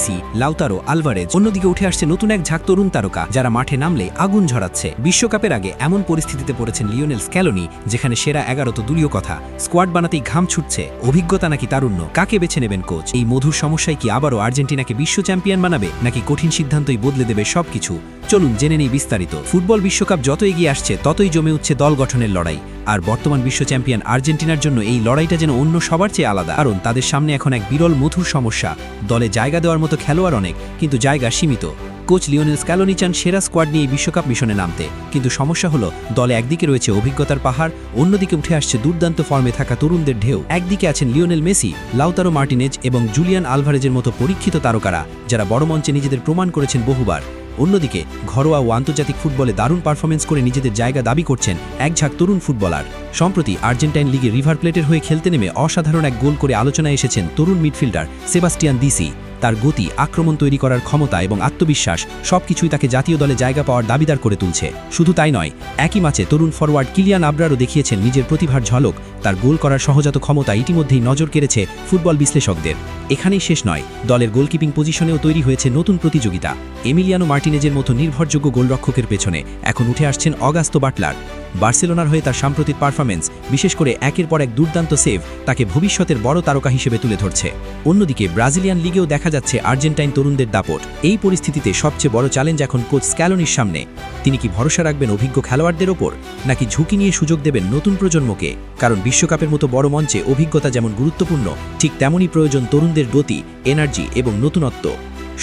Messi, Lautaro, Alvarez. অন্যদিকে উঠে আসছে নতুন এক ঝাঁক তরুণ তারকা যারা মাঠে নামলে আগুন ঝরাচ্ছে। বিশ্বকাপের আগে এমন পরিস্থিতিতে পড়েছেন লিওনেল স্ক্যালোনি, যেখানে সেরা 11 তো দূরীয় কথা, স্কোয়াড বানাতেই ঘাম ছুটছে। অভিজ্ঞতা নাকি তারুণ্য, কাকে বেছে নেবেন কোচ? এই মধুর সমস্যায় কি আবারও আর্জেন্টিনাকে বিশ্ব চ্যাম্পিয়ন বানাবে, নাকি কঠিন সিদ্ধান্তই বদলে দেবে সবকিছু? চলুন জেনে নেই বিস্তারিত। ফুটবল বিশ্বকাপ যত এগিয়ে আসছে ততই জমে উঠছে দল গঠনের লড়াই। আর বর্তমান বিশ্ব চ্যাম্পিয়ন আর্জেন্টিনার জন্য এই লড়াইটা যেন অন্য সবার চেয়ে আলাদা, কারণ তাদের সামনে এখন এক বিরল মধুর সমস্যা। দলে জায়গা দেওয়ার মতো খেলোয়াড় অনেক, কিন্তু জায়গা সীমিত। কোচ লিওনেল স্ক্যালোনি চান সেরা স্কোয়াড নিয়ে বিশ্বকাপ মিশনে নামতে, কিন্তু সমস্যা হলো দলে একদিকে রয়েছে অভিজ্ঞতার পাহাড়, অন্যদিকে উঠে আসছে দুর্দান্ত ফর্মে থাকা তরুণদের ঢেউ। একদিকে আছেন লিওনেল মেসি, লাউতারো মার্টিনেজ এবং জুলিয়ান আলভারেজের মতো পরীক্ষিত তারকারা, যারা বড় মঞ্চে নিজেদের প্রমাণ করেছেন বহুবার। অন্যদিকে ঘরোয়া ও আন্তর্জাতিক ফুটবলে দারুণ পারফরমেন্স করে নিজেদের জায়গা দাবি করছেন এক ঝাঁক তরুণ ফুটবলার। সম্প্রতি আর্জেন্টাইন লিগে রিভার প্লেটের হয়ে খেলতে নেমে অসাধারণ এক গোল করে আলোচনায় এসেছেন তরুণ মিডফিল্ডার সেবাস্টিয়ান দিসি। তার গতি, আক্রমণ তৈরি করার ক্ষমতা এবং আত্মবিশ্বাস সবকিছুই তাকে জাতীয় দলে জায়গা পাওয়ার দাবিদার করে তুলছে। শুধু তাই নয়, একই ম্যাচে তরুণ ফরওয়ার্ড কিলিয়ান আব্রারও দেখিয়েছেন নিজের প্রতিভার ঝলক। তার গোল করার সহজাত ক্ষমতা ইতিমধ্যেই নজর কেড়েছে ফুটবল বিশ্লেষকদের। এখানেই শেষ নয়, দলের গোলকিপিং পজিশনেও তৈরি হয়েছে নতুন প্রতিযোগিতা। এমিলিয়ানো মার্টিনেজের মতো নির্ভরযোগ্য গোলরক্ষকের পেছনে এখন উঠে আসছেন অগাস্তো বাটলার। বার্সেলোনার হয়ে তার সাম্প্রতিক পারফরমেন্স, বিশেষ করে একের পর এক দুর্দান্ত সেভ, তাকে ভবিষ্যতের বড় তারকা হিসেবে তুলে ধরছে। অন্যদিকে ব্রাজিলিয়ান লিগেও দেখা যাচ্ছে আর্জেন্টাইন তরুণদের দাপট। এই পরিস্থিতিতে সবচেয়ে বড় চ্যালেঞ্জ এখন কোচ স্ক্যালোনির সামনে। তিনি কি ভরসা রাখবেন অভিজ্ঞ খেলোয়াড়দের ওপর, নাকি ঝুঁকি নিয়ে সুযোগ দেবেন নতুন প্রজন্মকে? কারণ বিশ্বকাপের মতো বড় মঞ্চে অভিজ্ঞতা যেমন গুরুত্বপূর্ণ, ঠিক তেমনই প্রয়োজন তরুণদের গতি, এনার্জি এবং নতুনত্ব।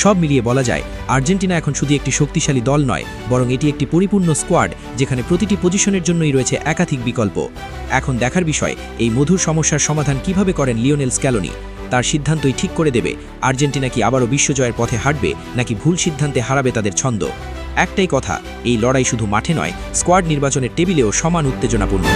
সব মিলিয়ে বলা যায়, আর্জেন্টিনা এখন শুধু একটি শক্তিশালী দল নয়, বরং এটি একটি পরিপূর্ণ স্কোয়াড, যেখানে প্রতিটি পজিশনের জন্যই রয়েছে একাধিক বিকল্প। এখন দেখার বিষয়, এই মধুর সমস্যার সমাধান কিভাবে করেন লিওনেল স্ক্যালোনি। তার সিদ্ধান্তই ঠিক করে দেবে আর্জেন্টিনা কি আবারও বিশ্বজয়ের পথে হাঁটবে, নাকি ভুল সিদ্ধান্তে হারাবে তাদের ছন্দ। একটাই কথা, এই লড়াই শুধু মাঠে নয়, স্কোয়াড নির্বাচনের টেবিলেও সমান উত্তেজনাপূর্ণ।